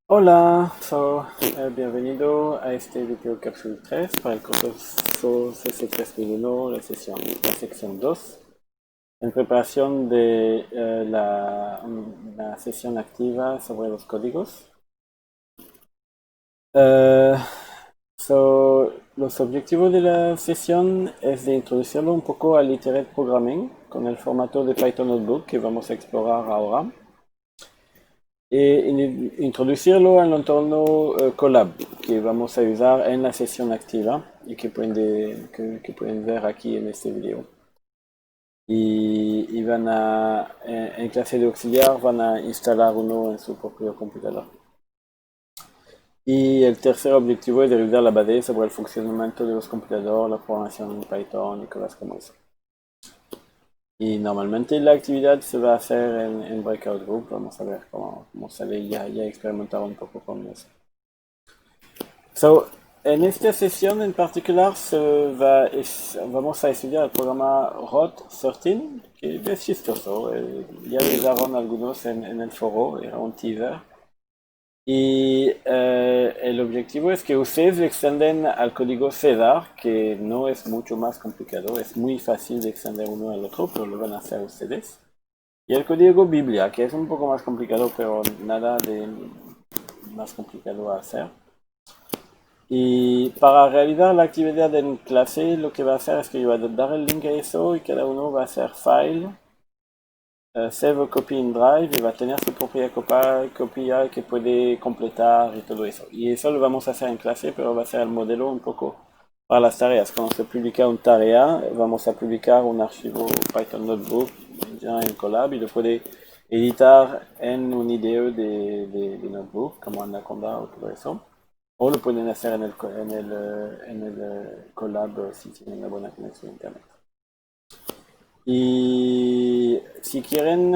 Hola, bienvenido a este video cápsula 3 para el curso CC3001, la sección 2, en preparación de una sesión activa sobre los códigos. Eh, los objetivos de la sesión es de introducirlo un poco al Iterate Programming con el formato de Python Notebook que vamos a explorar ahora. Introducirlo en el entorno Colab que vamos a usar en la sesión activa y que pueden ver aquí en este video. Y en clase de auxiliar, van a instalar uno en su propio computador. Y el tercer objetivo es de revisar la base sobre el funcionamiento de los computadores, la programación en Python y cosas como eso. Y normalmente la actividad se va a hacer en Breakout Group. Vamos a ver cómo sale. Ya experimentar un poco con eso. En esta sesión en particular vamos a estudiar el programa ROT13, que es chistoso. Ya lo usaron algunos en el foro, era un teaser. Y el objetivo es que ustedes lo extienden al código César, que no es mucho más complicado, es muy fácil de extender uno al otro, pero lo van a hacer ustedes. Y el código Biblia, que es un poco más complicado, pero nada de más complicado a hacer. Y para realizar la actividad en clase, lo que va a hacer es que yo voy a dar el link a eso y cada uno va a hacer File, Save a Copy in Drive y va a tener su propia copia que puede completar y todo eso. Y eso lo vamos a hacer en clase, pero va a ser el modelo un poco para las tareas. Cuando se publica una tarea, vamos a publicar un archivo Python Notebook ya en Colab y lo puede editar en un IDE de Notebook, como Anaconda o todo eso. O lo pueden hacer en el Colab si tienen una buena conexión a internet. Y si quieren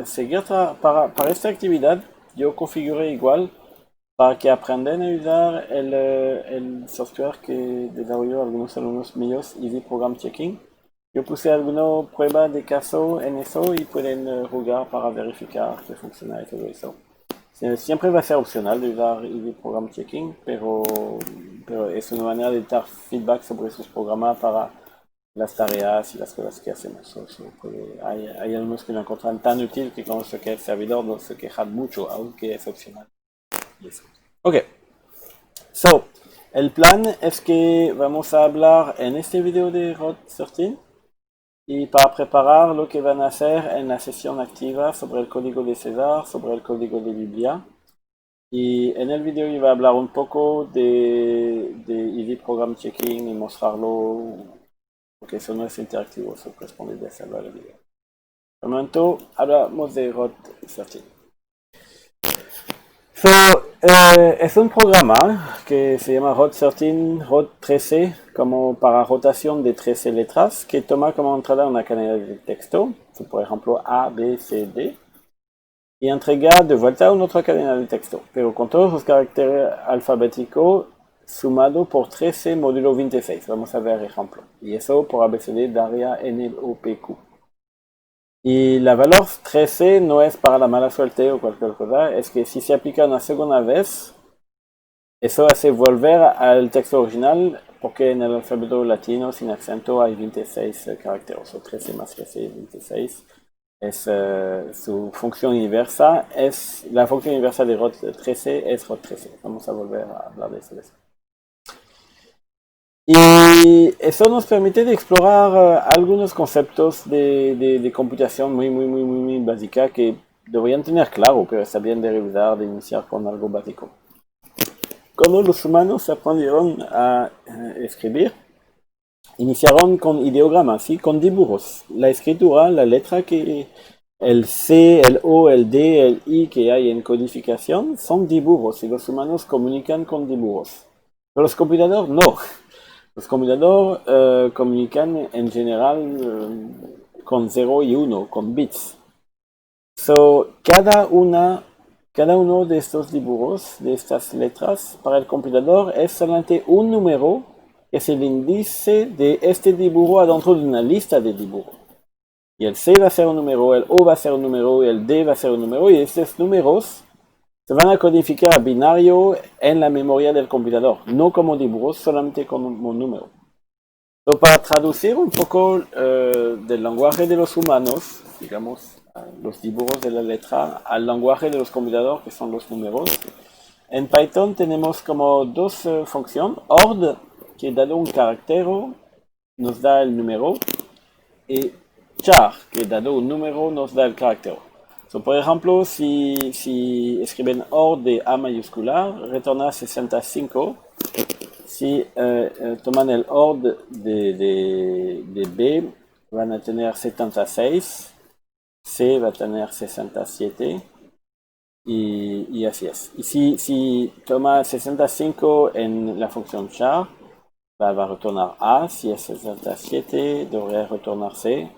seguir para esta actividad, yo configuré igual para que aprendan a usar el software que desarrolló algunos alumnos míos, Easy Program Checking. Yo puse alguna prueba de caso en eso y pueden jugar para verificar que funciona y todo eso. Siempre va a ser opcional de usar Easy Program Checking, pero es una manera de dar feedback sobre sus programas para las tareas y las cosas que hacemos. Hay algunos que lo encuentran tan útil que cuando se queda el servidor no se quejan mucho, aunque es opcional. Ok, el plan es que vamos a hablar en este video de ROT13 y para preparar lo que van a hacer en la sesión activa sobre el código de César, sobre el código de Biblia. Y en el video iba a hablar un poco de Easy Program Checking y mostrarlo, porque eso no es interactivo, eso corresponde de hacerlo en el video. De momento hablamos de ROT13. Es un programa que se llama ROT13, ROT13, como para rotación de 13 letras, que toma como entrada una cadena de texto, por ejemplo A, B, C, D, y entrega de vuelta una otra cadena de texto, pero con todos los caracteres alfabéticos sumado por 13 módulo 26. Vamos a ver ejemplo. Y eso por ABCD daría NLOPQ. Y la valor 13 no es para la mala suerte o cualquier cosa, es que si se aplica una segunda vez, eso hace volver al texto original, porque en el alfabeto latino sin acento hay 26 caracteres, o 13 más 13, 26. Es su función inversa, la función inversa de ROT13 es ROT13. Vamos a volver a hablar de eso después. Y eso nos permite de explorar algunos conceptos de computación muy básica que deberían tener claro, pero está bien de revisar, de iniciar con algo básico. Cuando los humanos aprendieron a escribir, iniciaron con ideogramas, ¿sí? Con dibujos. La escritura, la letra que el C, el O, el D, el I que hay en codificación son dibujos y los humanos comunican con dibujos. Pero los computadores no. Los computadores comunican en general con 0 y 1, con bits. Cada uno de estos dibujos, de estas letras, para el computador es solamente un número, que es el índice de este dibujo adentro de una lista de dibujos. Y el C va a ser un número, el O va a ser un número, y el D va a ser un número, y estos números se van a codificar a binario en la memoria del compilador, no como dibujos, solamente como número. So, para traducir un poco del lenguaje de los humanos, digamos, los dibujos de la letra, al lenguaje de los compiladores, que son los números, en Python tenemos como dos funciones. Ord, que dado un carácter, nos da el número, y char, que dado un número, nos da el carácter. So, por ejemplo, si escriben ord de A mayúscula, retorna 65. Si toman el ord de B, van a tener 76, C va a tener 67, y así es. Y si toma 65 en la función char, va a retornar A. Si es 67, debería retornar C.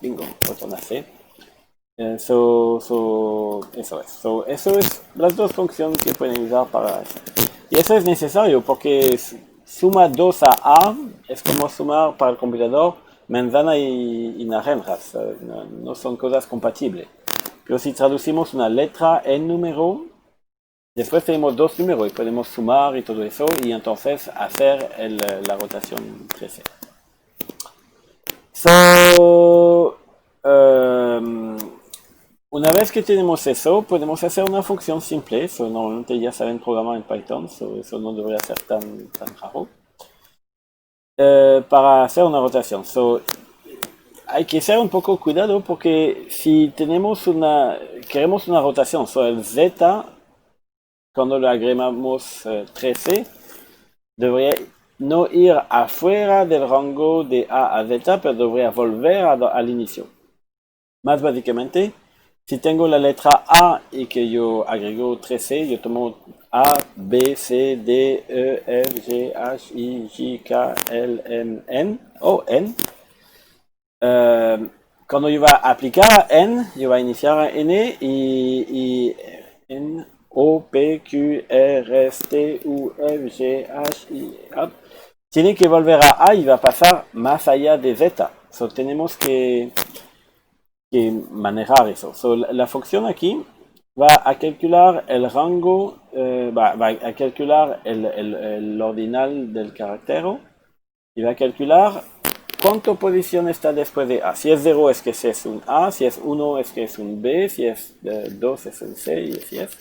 Bingo, retorna C. Eso es las dos funciones que pueden usar para eso. Y eso es necesario porque suma 2 a A es como sumar para el compilador manzana y naranjas. No son cosas compatibles. Pero si traducimos una letra en número, después tenemos dos números y podemos sumar y todo eso y entonces hacer la rotación 13. Una vez que tenemos eso, podemos hacer una función simple. Normalmente ya saben programar en Python, eso no debería ser tan raro. Para hacer una rotación. Hay que ser un poco cuidado porque si queremos una rotación, el z, cuando lo agregamos 13, debería no ir afuera del rango de A a Z, pero debería volver al inicio. Más básicamente, si tengo la letra A y que yo agrego 13, yo tomo A, B, C, D, E, F, G, H, I, J, K, L, M, N, o N. Cuando yo voy a aplicar N, yo voy a iniciar a N y N, O, P, Q, R, S, T, U, F, G, H, I, tiene que volver a A y va a pasar más allá de Z. Tenemos que manejar eso. La función aquí va a calcular el rango, va a calcular el ordinal del carácter y va a calcular cuánta posición está después de A. Si es 0 es que es un A, si es 1 es que es un B, si es 2 es un C y así es.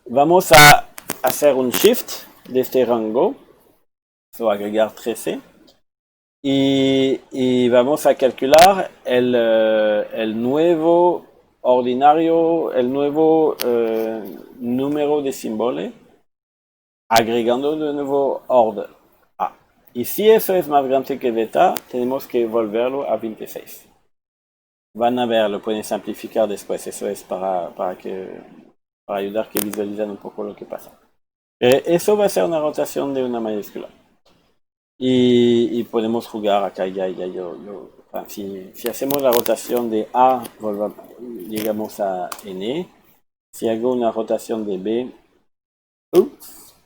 Vamos a hacer un shift de este rango, agregar 13. Y vamos a calcular el nuevo ordinario, el nuevo número de símbolos, agregando de nuevo ord A. Y si eso es más grande que beta, tenemos que volverlo a 26. Van a ver, lo pueden simplificar después, eso es para ayudar que visualicen un poco lo que pasa. Eso va a ser una rotación de una mayúscula. Y podemos jugar acá si hacemos la rotación de A, llegamos a N. Si hago una rotación de B, ups,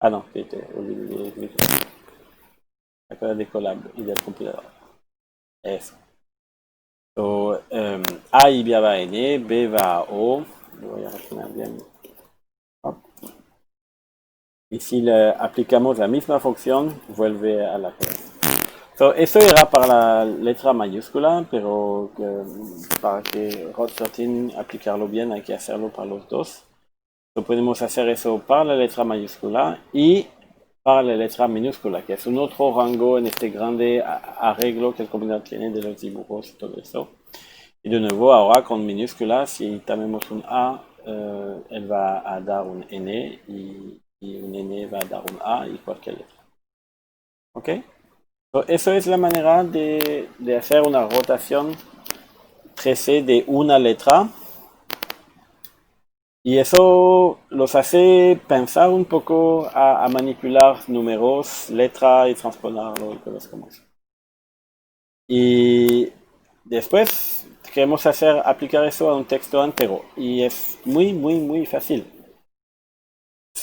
no, olvidé acá de collab y del compilador. Eso. A y va a N, B va a O. Lo voy a refinar bien. Y si le aplicamos la misma función, vuelve a la clase. Eso era para la letra mayúscula, pero para que Rod13 aplicarlo bien hay que hacerlo para los dos. Podemos hacer eso para la letra mayúscula y para la letra minúscula, que es un otro rango en este grande arreglo que el compilador tiene de los dibujos y todo eso. Y de nuevo, ahora con minúscula, si tenemos un A, él va a dar un N y un N va a dar un A y cualquier letra. ¿Ok? Eso es la manera de hacer una rotación 13 de una letra. Y eso los hace pensar un poco a manipular números, letra y transponerlo y cosas como eso. Y después queremos aplicar eso a un texto entero. Y es muy fácil.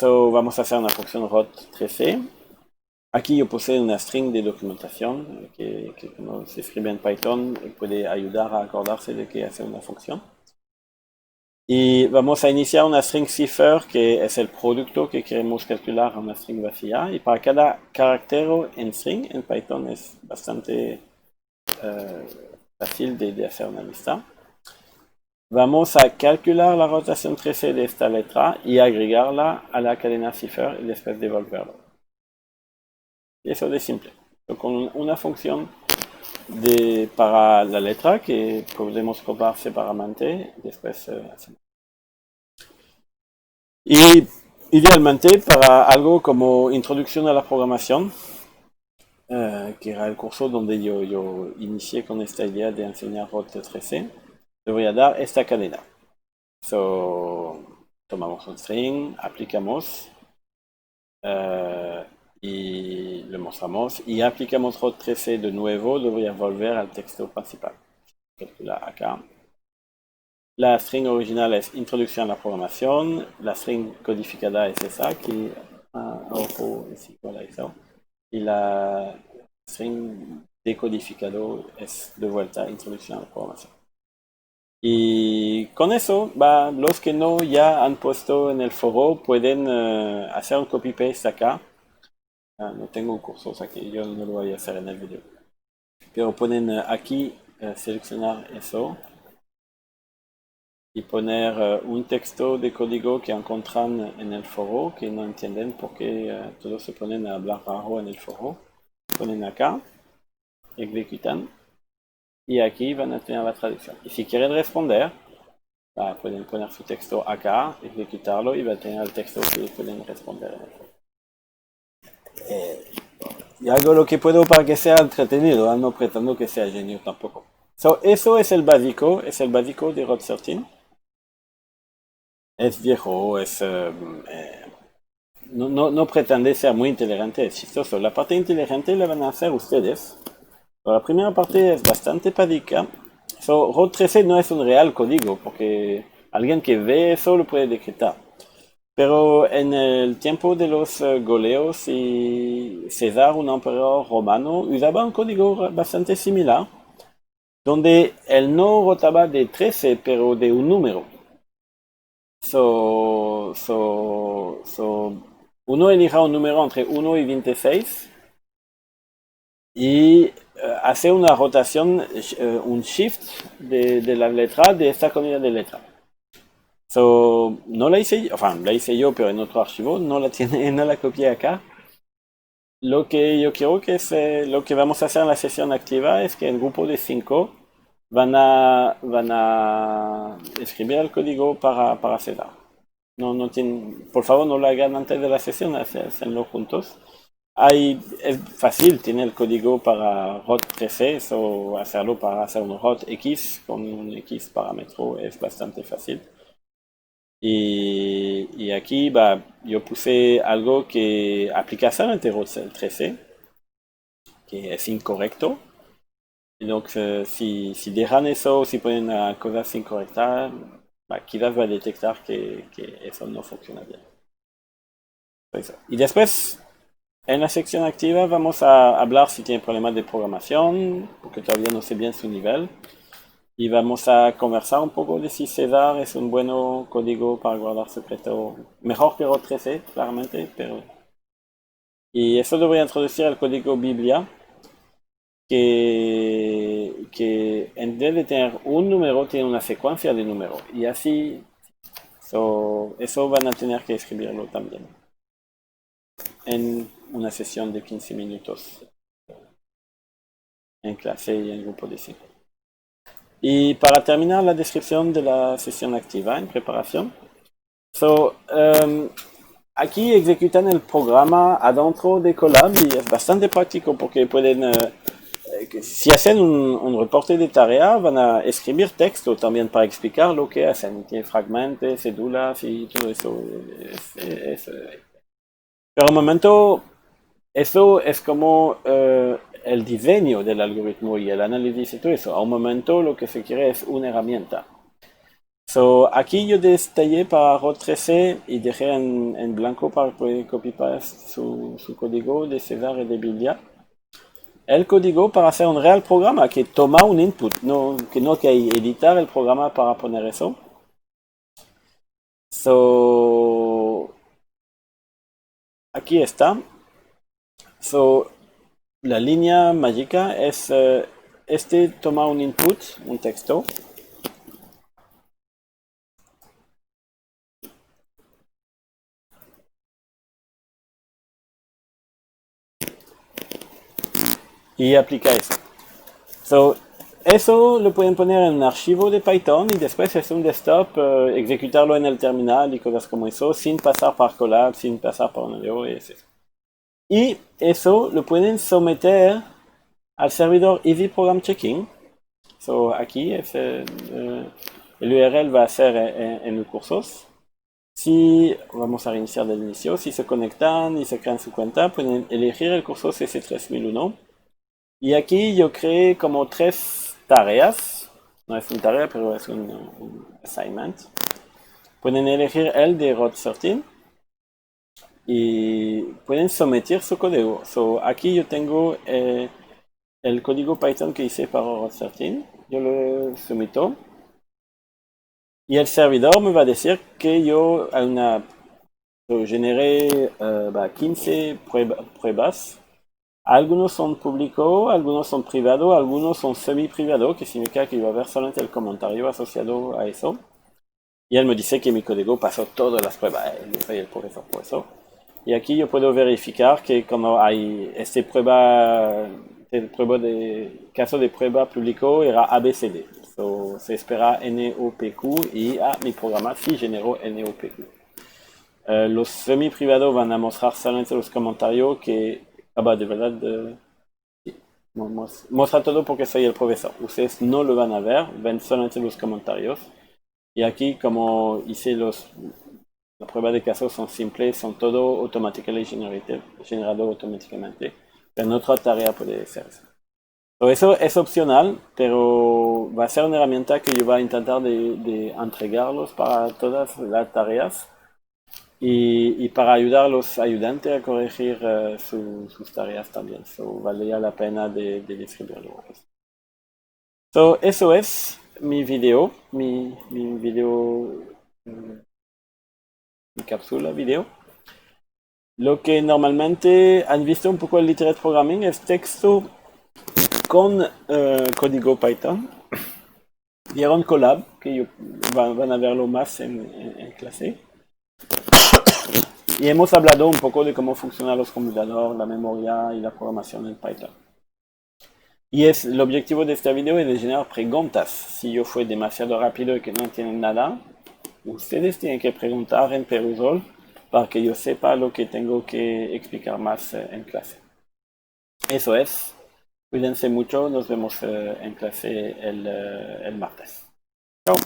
Vamos a hacer una función rot13. Aquí yo puse una string de documentación que cuando se escribe en Python puede ayudar a acordarse de que hace una función. Y vamos a iniciar una string cipher que es el producto que queremos calcular a una string vacía. Y para cada carácter en string en Python es bastante fácil de hacer una lista. Vamos a calcular la rotación 13 de esta letra y agregarla a la cadena cipher y después devolverlo. Y eso es simple. Con una función para la letra que podemos probar separadamente, después hacemos. Y idealmente para algo como introducción a la programación, que era el curso donde yo inicié con esta idea de enseñar ROT13, le voy a dar esta cadena. Tomamos un string, aplicamos y lo mostramos y aplicamos ROT13 de nuevo, lo voy a volver al texto principal. Calcula acá. La string original es introducción a la programación, la string codificada es esa, que ojo es igual a eso, y la string decodificado es de vuelta introducción a la programación. Y con eso, los que no ya han puesto en el foro pueden hacer un copy-paste acá. No tengo cursos aquí, yo no lo voy a hacer en el video. Pero pueden aquí seleccionar eso y poner un texto de código que encuentran en el foro, que no entienden por qué todos se ponen a hablar raro en el foro. Ponen acá, ejecutan, y aquí van a tener la traducción. Y si quieren responder, pueden poner su texto acá, ejecutarlo, y va a tener el texto que pueden responder en el foro. Y hago lo que puedo para que sea entretenido, no pretendo que sea genio tampoco. Eso es el básico de ROT13. Es viejo, no pretende ser muy inteligente, es chistoso. La parte inteligente la van a hacer ustedes. La primera parte es bastante básica. ROT13 no es un real código, porque alguien que ve eso lo puede decretar. Pero en el tiempo de los goleos y César, un emperador romano, usaba un código bastante similar, donde él no rotaba de 13, pero de un número. Uno elija un número entre 1 y 26 y hace una rotación, un shift de la letra de esta colina de letra. No la hice, la hice yo, pero en otro archivo, no la copié acá. Lo que yo quiero que es, lo que vamos a hacer en la sesión activa es que el grupo de 5 van a escribir el código para César. Por favor, no lo hagan antes de la sesión, hacenlo juntos. Es fácil, tiene el código para ROT13, o hacerlo para hacer un ROT-X con un X parámetro es bastante fácil. Y aquí yo puse algo que aplica solamente ROT13, que es incorrecto. Donc, si dejan eso, si ponen cosas incorrectas, quizás va a detectar que eso no funciona bien. Y después, en la sección activa, vamos a hablar si tiene problemas de programación, porque todavía no sé bien su nivel. Y vamos a conversar un poco de si César es un buen código para guardar secreto. Mejor que ROT13, claramente, pero... Y eso lo voy a introducir al código Biblia, que en vez de tener un número, tiene una secuencia de números. Y así, eso van a tener que escribirlo también. En una sesión de 15 minutos. En clase y en grupo de 5. Y para terminar la descripción de la sesión activa en preparación. Aquí ejecutan el programa adentro de Colab y es bastante práctico porque pueden... si hacen un reporte de tarea, van a escribir texto también para explicar lo que hacen. Tiene fragmentos, cédulas y todo eso. Pero un momento, eso es como el diseño del algoritmo y el análisis y todo eso. A un momento lo que se quiere es una herramienta. So, aquí yo detallé para ROT 13 y dejé en blanco para poder copiar su código de César y de Bilia. El código para hacer un real programa que toma un input, no que editar el programa para poner eso. So, aquí está. So, la línea mágica es, este toma un input, un texto. Y aplica eso. So, eso lo pueden poner en un archivo de Python y después es un desktop, ejecutarlo en el terminal y cosas como eso, sin pasar por Colab, sin pasar por Node.js. Y eso lo pueden someter al servidor Easy Program Checking. So, aquí es, el URL va a ser en los cursos. Si vamos a reiniciar del inicio, si se conectan y se crean su cuenta, pueden elegir el curso CC3001. Y aquí yo creé como 3 tareas. No es una tarea, pero es un assignment. Pueden elegir el de ROT 13 y pueden someter su código. So, aquí yo tengo el código Python que hice para ROT 13. Yo lo someto. Y el servidor me va a decir que yo generé 15 pruebas. Algunos son públicos, algunos son privados, algunos son semi-privados, que significa que va a haber solamente el comentario asociado a eso. Y él me dice que mi código pasó todas las pruebas. Yo soy el profesor por eso. Y aquí yo puedo verificar que como hay este caso de prueba público era ABCD. So, se espera NOPQ y mi programa sí generó NOPQ. Los semi-privados van a mostrar solamente los comentarios que, de verdad, muestra todo porque soy el profesor. Ustedes no lo van a ver, ven solamente los comentarios. Y aquí, como hice la prueba de casos son simples, son todo automáticamente generado automáticamente. Pero en otra tarea puede ser eso. Eso es opcional, pero va a ser una herramienta que yo voy a intentar de entregarlos para todas las tareas y para ayudar a los ayudantes a corregir sus tareas también. So, valía la pena de distribuirlo. So, eso es mi video, mi video, mi cápsula video. Lo que normalmente han visto un poco el Literate Programming es texto con código Python. Vieron Colab, que van a verlo más en clase. Y hemos hablado un poco de cómo funcionan los computadores, la memoria y la programación en Python. Y el objetivo de este video es de generar preguntas. Si yo fui demasiado rápido y que no entienden nada, ustedes tienen que preguntar en Perusol para que yo sepa lo que tengo que explicar más en clase. Eso es. Cuídense mucho, nos vemos en clase el martes. Chao.